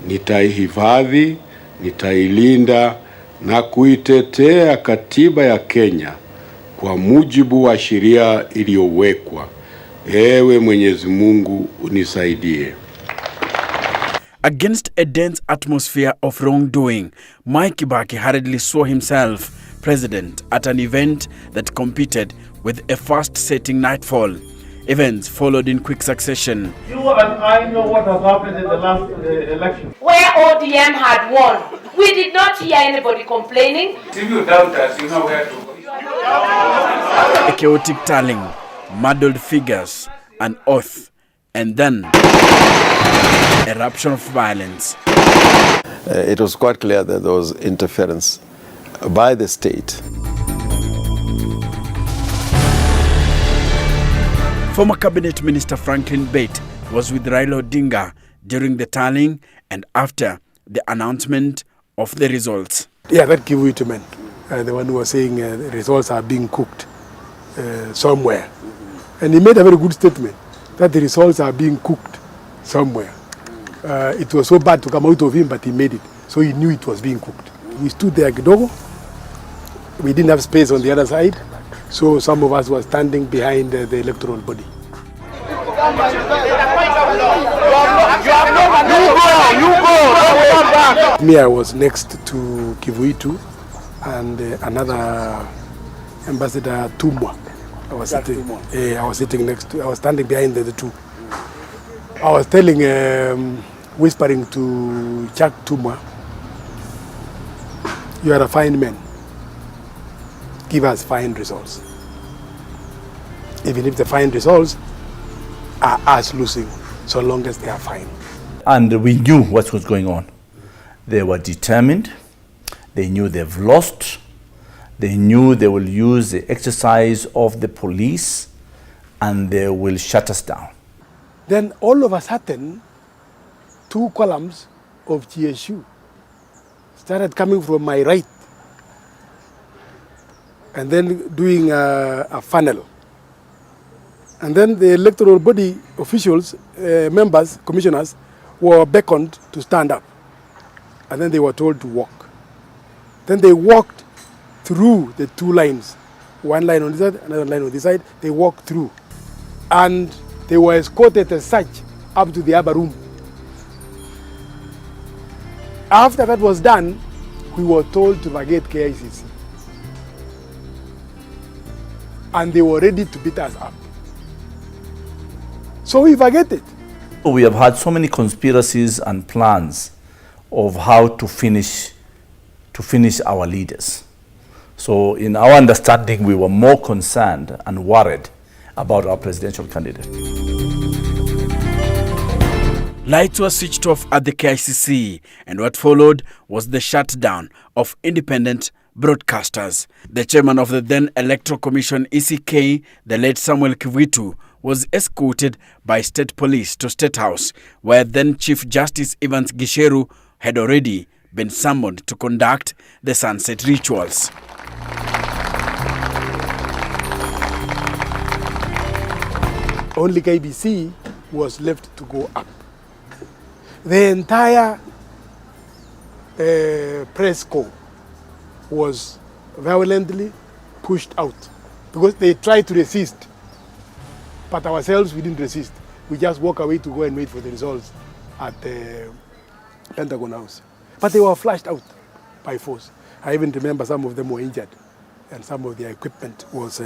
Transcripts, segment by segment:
nitaihifadhi, nitailinda na kuitetea katiba ya Kenya kwa mujibu wa sheria iliyowekwa. Ewe Mwenyezi Mungu unisaidie. Against a dense atmosphere of wrongdoing, Mwai Kibaki hurriedly swore himself president at an event that competed with a fast-setting nightfall. Events followed in quick succession. You and I know what has happened in the last election. Where ODM had won, we did not hear anybody complaining. If you doubt us, you know where to go. A chaotic tallying, muddled figures, an oath, and then eruption of violence. It was quite clear that there was interference by the state. Former Cabinet Minister Franklin Bate was with Raila Odinga during the tallying and after the announcement of the results. Yeah, that Kivuitu man, the one who was saying the results are being cooked somewhere. And he made a very good statement that the results are being cooked somewhere. It was so bad to come out of him, but he made it. So he knew it was being cooked. We stood there kidogo. We didn't have space on the other side. So some of us were standing behind the electoral body. Me, I was next to Kivuitu and another Ambassador Tumwa. I was sitting next to, I was standing behind the two. I was telling, whispering to Chuck Tumwa, you are a fine man. Give us fine results. Even if the fine results are us losing, so long as they are fine. And we knew what was going on. They were determined. They knew they've lost. They knew they will use the exercise of the police and they will shut us down. Then all of a sudden, 2 columns of GSU started coming from my right and then doing a funnel. And then the electoral body officials, members, commissioners, were beckoned to stand up. And then they were told to walk. Then they walked through the 2 lines. 1 line on this side, another line on this side. They walked through. And they were escorted as such up to the upper room. After that was done, we were told to vacate KICC. And they were ready to beat us up. So we vacated. We have had so many conspiracies and plans of how to finish our leaders. So in our understanding, we were more concerned and worried about our presidential candidate. Lights were switched off at the KICC, and what followed was the shutdown of independent broadcasters. The chairman of the then Electoral Commission, ECK, the late Samuel Kivuitu, was escorted by state police to State House, where then Chief Justice Evans Gisheru had already been summoned to conduct the sunset rituals. Only KBC was left to go up. The entire press corps was violently pushed out because they tried to resist. But ourselves, we didn't resist. We just walk away to go and wait for the results at the Pentagon House. But they were flushed out by force. I even remember some of them were injured and some of their equipment was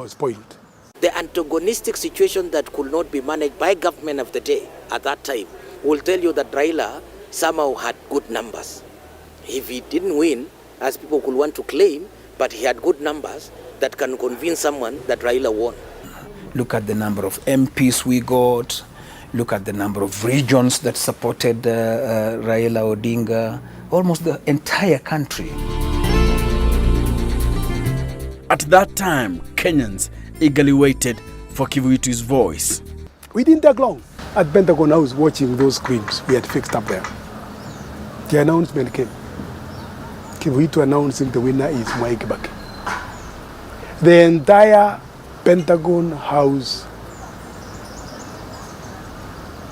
spoiled. The antagonistic situation that could not be managed by government of the day at that time will tell you that Raila somehow had good numbers. If he didn't win, as people could want to claim, but he had good numbers that can convince someone that Raila won. Look at the number of MPs we got. Look at the number of regions that supported Raila Odinga. Almost the entire country. At that time, Kenyans eagerly waited for Kivuitu's voice. We didn't take long. At Pentagon House, watching those screens we had fixed up there. The announcement came. Kivuitu announcing the winner is Mwai Kibaki. The entire Pentagon House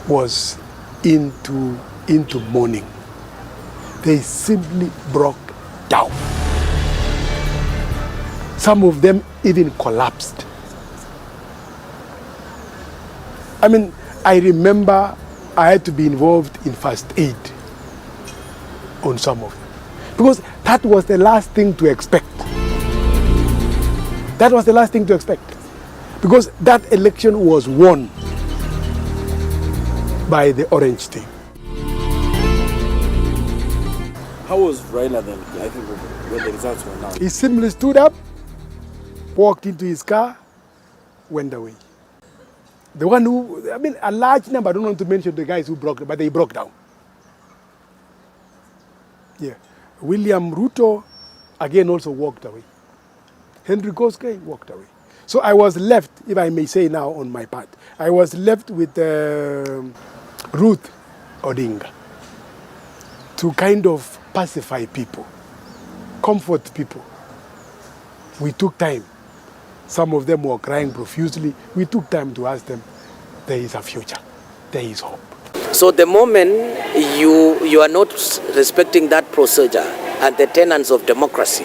was into into mourning. They simply broke down. Some of them even collapsed. I mean, I remember I had to be involved in first aid on some of them, because that was the last thing to expect. That was the last thing to expect, because that election was won by the orange team. How was Raila then, I think, when the results were announced? He simply stood up, walked into his car, went away. The one who, I mean, a large number, I don't want to mention the guys who broke, but they broke down. Yeah. William Ruto, again, also walked away. Henry Koskei walked away. So I was left, if I may say now on my part, I was left with Ruth Odinga to kind of pacify people, comfort people. We took time. Some of them were crying profusely. We took time to ask them, there is a future, there is hope. So the moment you are not respecting that procedure and the tenets of democracy,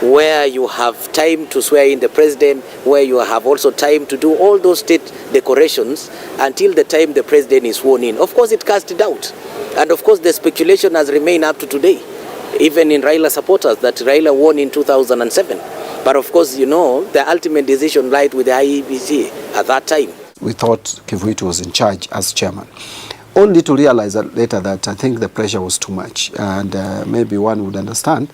where you have time to swear in the president, where you have also time to do all those state decorations until the time the president is sworn in, of course it casts doubt. And of course the speculation has remained up to today, even in Raila supporters, that Raila won in 2007. But of course, you know, the ultimate decision lied with the IEBC at that time. We thought Kivuitu was in charge as chairman, only to realize that later that I think the pressure was too much, and maybe one would understand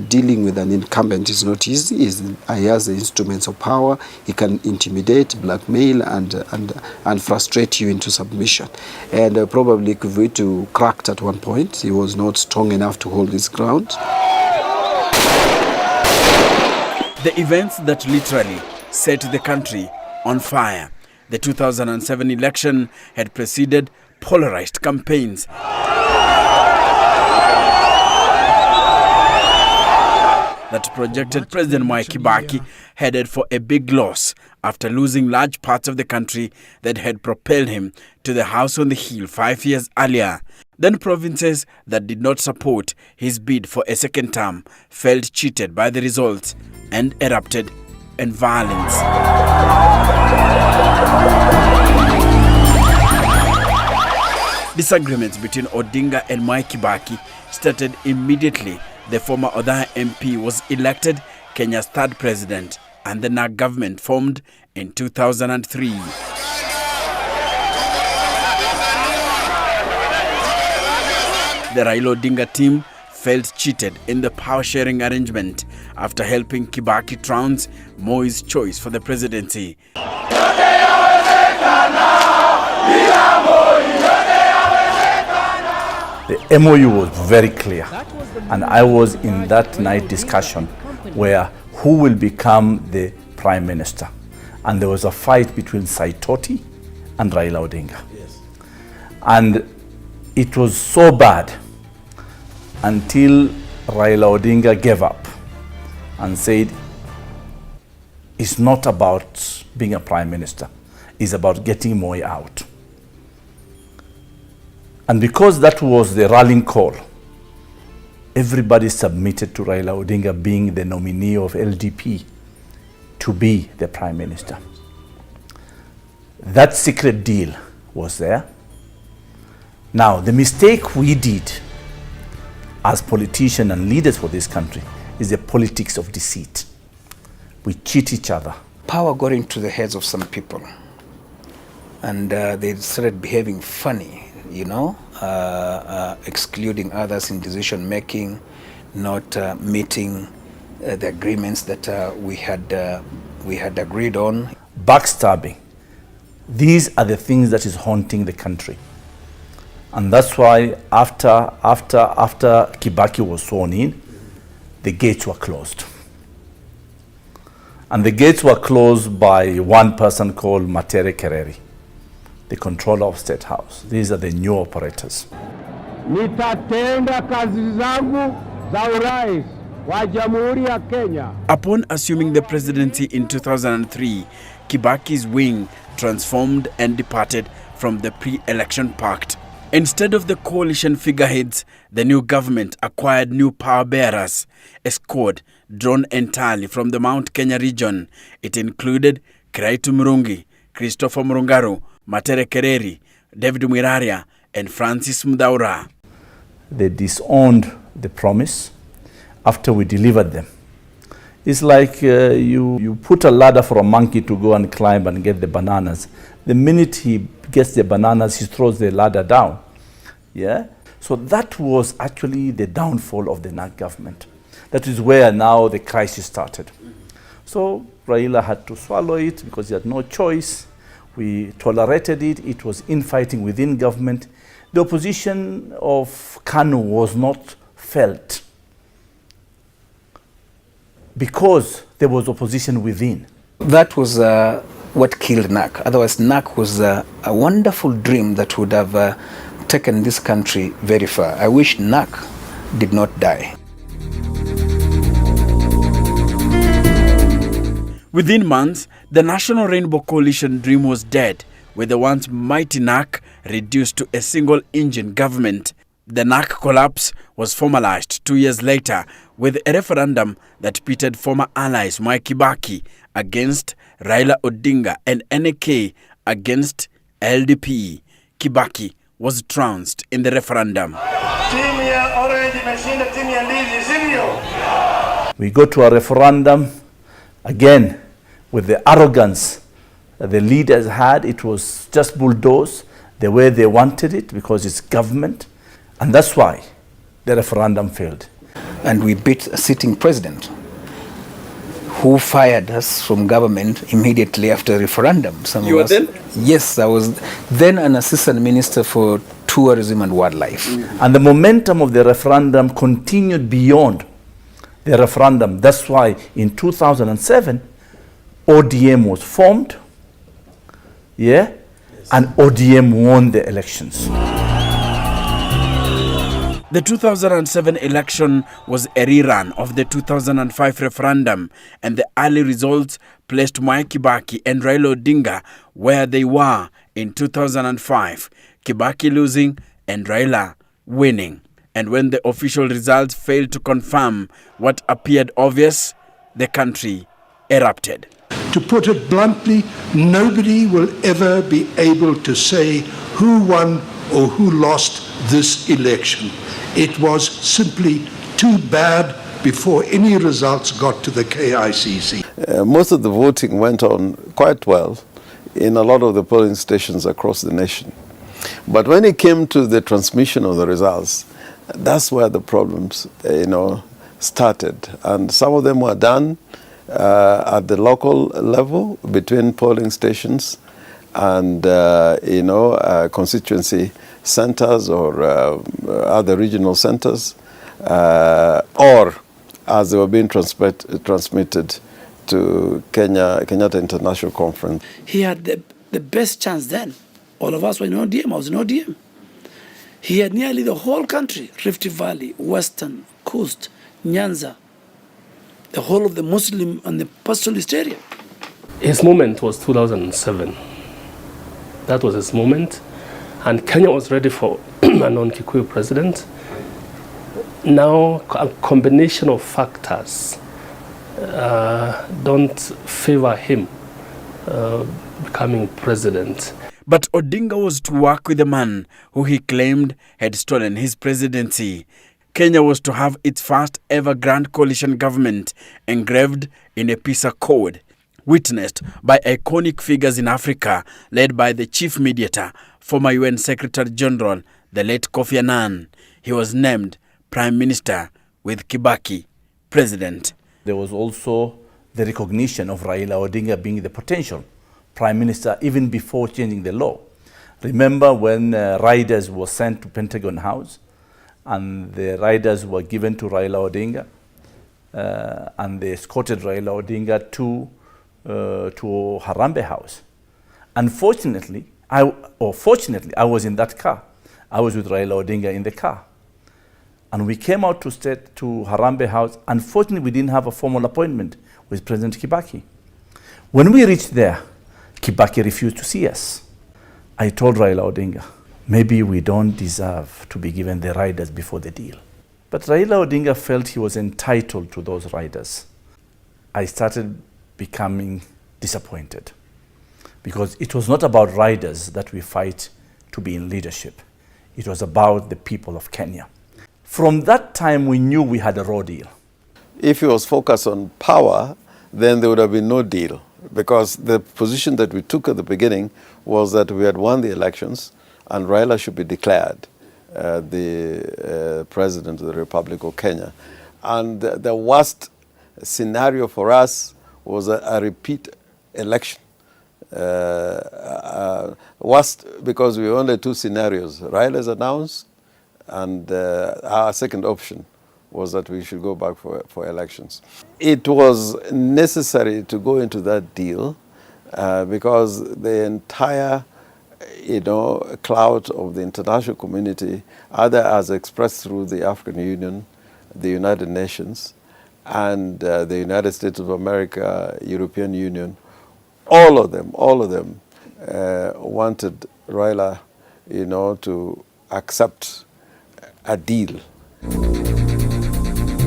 dealing with an incumbent is not easy. He has the instruments of power. He can intimidate, blackmail, and frustrate you into submission. And probably Kivuitu cracked at one point. He was not strong enough to hold his ground. The events that literally set the country on fire. The 2007 election had preceded polarized campaigns that projected President Mwai Kibaki headed for a big loss after losing large parts of the country that had propelled him to the House on the Hill 5 years earlier. Then provinces that did not support his bid for a second term felt cheated by the results and erupted in violence. Disagreements between Odinga and Mwai Kibaki started immediately. The former Odinga MP was elected Kenya's third president, and the NAG government formed in 2003. The Raila Odinga team felt cheated in the power-sharing arrangement after helping Kibaki trounce Moi's choice for the presidency. The MOU was very clear, and I was in that night discussion where who will become the prime minister. And there was a fight between Saitoti and Raila Odinga. Yes. And it was so bad until Raila Odinga gave up and said, it's not about being a prime minister, it's about getting Moi out. And because that was the rallying call, everybody submitted to Raila Odinga being the nominee of LDP to be the prime minister. That secret deal was there. Now, the mistake we did as politicians and leaders for this country is the politics of deceit. We cheat each other. Power got into the heads of some people, and they started behaving funny, you know, excluding others in decision making, not meeting the agreements that we had agreed on. Backstabbing. These are the things that is haunting the country. And that's why after Kibaki was sworn in, the gates were closed. And the gates were closed by one person called Matere Kereri, the controller of State House. These are the new operators. Nitatenda kazi zangu za urais wa Jamhuri ya Kenya. Upon assuming the presidency in 2003, Kibaki's wing transformed and departed from the pre-election pact. Instead of the coalition figureheads, the new government acquired new power bearers, a squad drawn entirely from the Mount Kenya region. It included Kiraitu Murungi, Christopher Murungaru, Matere Kereri, David Mwiraria, and Francis Mdaura. They disowned the promise after we delivered them. It's like you put a ladder for a monkey to go and climb and get the bananas. The minute he gets the bananas, he throws the ladder down. Yeah? So that was actually the downfall of the NAC government. That is where now the crisis started. So Raila had to swallow it because he had no choice. We tolerated it. It was infighting within government. The opposition of KANU was not felt because there was opposition within. That was what killed NAC. Otherwise, NAC was a wonderful dream that would have taken this country very far. I wish NAC did not die. Within months, the National Rainbow Coalition dream was dead, with the once mighty NAC reduced to a single-engine government. The NAC collapse was formalized 2 years later with a referendum that pitted former allies Mwai Kibaki against Raila Odinga and NK against LDP. Kibaki was trounced in the referendum. We go to a referendum again with the arrogance that the leaders had. It was just bulldozed the way they wanted it because it's government. And that's why the referendum failed. And we beat a sitting president who fired us from government immediately after the referendum. You were then? Yes, I was then an assistant minister for tourism and wildlife. And the momentum of the referendum continued beyond the referendum. That's why in 2007, ODM was formed, yeah, and ODM won the elections. The 2007 election was a rerun of the 2005 referendum, and the early results placed Mwai Kibaki and Raila Odinga where they were in 2005, Kibaki losing and Raila winning. And when the official results failed to confirm what appeared obvious, the country erupted. To put it bluntly, nobody will ever be able to say who won or who lost this election. It was simply too bad before any results got to the KICC. Most of the voting went on quite well in a lot of the polling stations across the nation. But when it came to the transmission of the results, that's where the problems, started. And some of them were done at the local level between polling stations and, constituency centers or other regional centers, or as they were being transmitted to Kenyatta International Conference. He had the best chance then. All of us were in ODM. I was in ODM. He had nearly the whole country, Rift Valley, Western, Coast, Nyanza, the whole of the Muslim and the pastoralist area. His moment was 2007. That was his moment. And Kenya was ready for a non-Kikuyu president. Now, a combination of factors don't favor him becoming president. But Odinga was to work with a man who he claimed had stolen his presidency. Kenya was to have its first ever grand coalition government engraved in a PISA code, witnessed by iconic figures in Africa, led by the chief mediator, former UN Secretary General, the late Kofi Annan. He was named Prime Minister with Kibaki president. There was also the recognition of Raila Odinga being the potential Prime Minister even before changing the law. Remember when riders were sent to Pentagon House and the riders were given to Raila Odinga and they escorted Raila Odinga to Harambee House. Unfortunately, fortunately, I was in that car. I was with Raila Odinga in the car. And we came out to Harambee House. Unfortunately, we didn't have a formal appointment with President Kibaki. When we reached there, Kibaki refused to see us. I told Raila Odinga, maybe we don't deserve to be given the riders before the deal. But Raila Odinga felt he was entitled to those riders. I started becoming disappointed because it was not about riders that we fight to be in leadership. It was about the people of Kenya. From that time, we knew we had a raw deal. If he was focused on power, then there would have been no deal, because the position that we took at the beginning was that we had won the elections and Raila should be declared the President of the Republic of Kenya. And the worst scenario for us was a repeat election. Worst because we only two scenarios. Raila's announced, and our second option was that we should go back for elections. It was necessary to go into that deal because the entire clout of the international community, either as expressed through the African Union, the United Nations, and the United States of America, European Union, all of them wanted Raila, to accept a deal.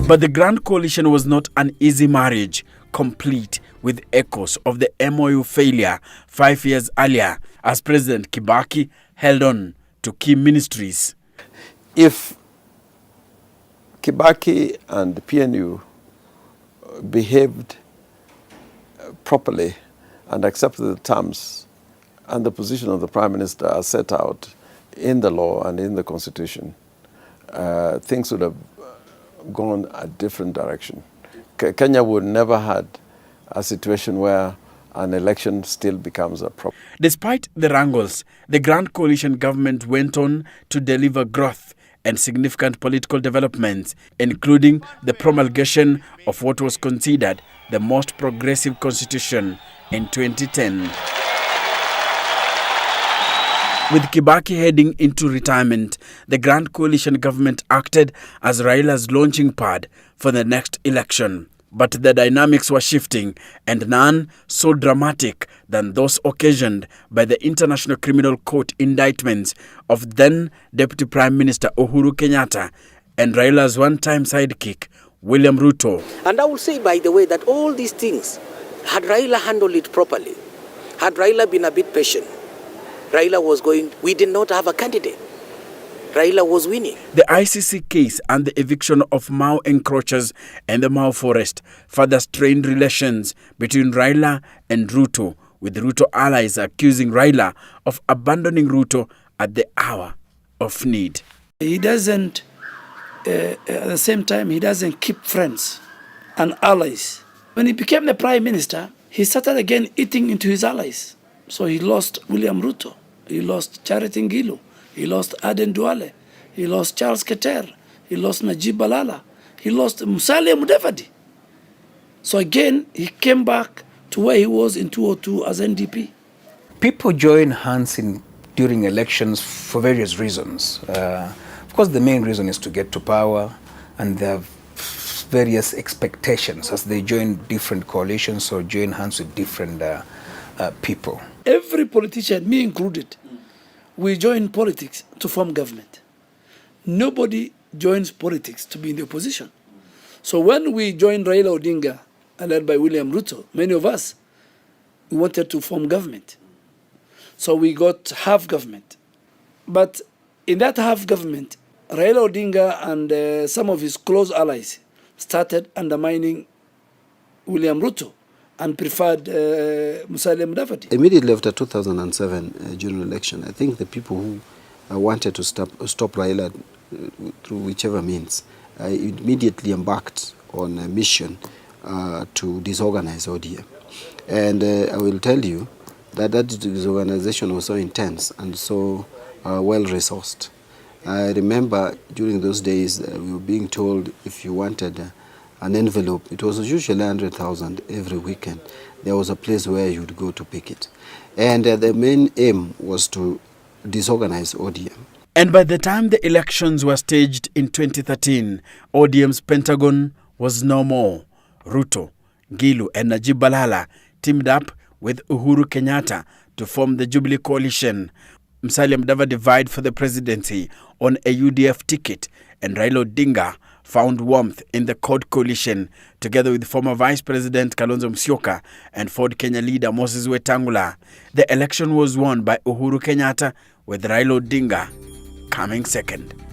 But the Grand Coalition was not an easy marriage, complete with echoes of the MOU failure 5 years earlier, as President Kibaki held on to key ministries. If Kibaki and the PNU behaved properly and accepted the terms and the position of the Prime Minister as set out in the law and in the Constitution, things would have gone a different direction. Kenya would never had a situation where an election still becomes a problem. Despite the wrangles, the Grand Coalition government went on to deliver growth and significant political developments, including the promulgation of what was considered the most progressive constitution in 2010. With Kibaki heading into retirement, the Grand Coalition government acted as Raila's launching pad for the next election. But the dynamics were shifting, and none so dramatic than those occasioned by the International Criminal Court indictments of then Deputy Prime Minister Uhuru Kenyatta and Raila's one-time sidekick, William Ruto. And I will say, by the way, that all these things, had Raila handled it properly, had Raila been a bit patient, we did not have a candidate. Raila was winning. The ICC case and the eviction of Mau encroachers and the Mau forest further strained relations between Raila and Ruto, with Ruto allies accusing Raila of abandoning Ruto at the hour of need. He doesn't, at the same time, he doesn't keep friends and allies. When he became the Prime Minister, he started again eating into his allies. So he lost William Ruto, he lost Charity Ngilu, he lost Aden Duale, he lost Charles Keter, he lost Najib Balala, he lost Musalia Mudavadi. So again, he came back to where he was in 2002 as NDP. People join hands during elections for various reasons. Of course, the main reason is to get to power, and there are various expectations as they join different coalitions or join hands with different people. Every politician, me included, we join politics to form government. Nobody joins politics to be in the opposition. So when we joined Raila Odinga, led by William Ruto, many of us, we wanted to form government. So we got half government. But in that half government, Raila Odinga and some of his close allies started undermining William Ruto and preferred Musalia Mudavadi. Immediately after 2007 general election, I think the people who wanted to stop Raila through whichever means immediately embarked on a mission to disorganize ODM. And I will tell you that disorganization was so intense and so well-resourced. I remember during those days we were being told if you wanted an envelope, it was usually 100,000 every weekend. There was a place where you would go to pick it. And the main aim was to disorganize ODM. And by the time the elections were staged in 2013, ODM's Pentagon was no more. Ruto, Ngilu and Najib Balala teamed up with Uhuru Kenyatta to form the Jubilee Coalition. Musalia Mudavadi vied for the presidency on a UDF ticket, and Raila Odinga found warmth in the CORD coalition, together with former Vice President Kalonzo Musyoka and Ford Kenya leader Moses Wetangula. The election was won by Uhuru Kenyatta, with Raila Odinga coming second.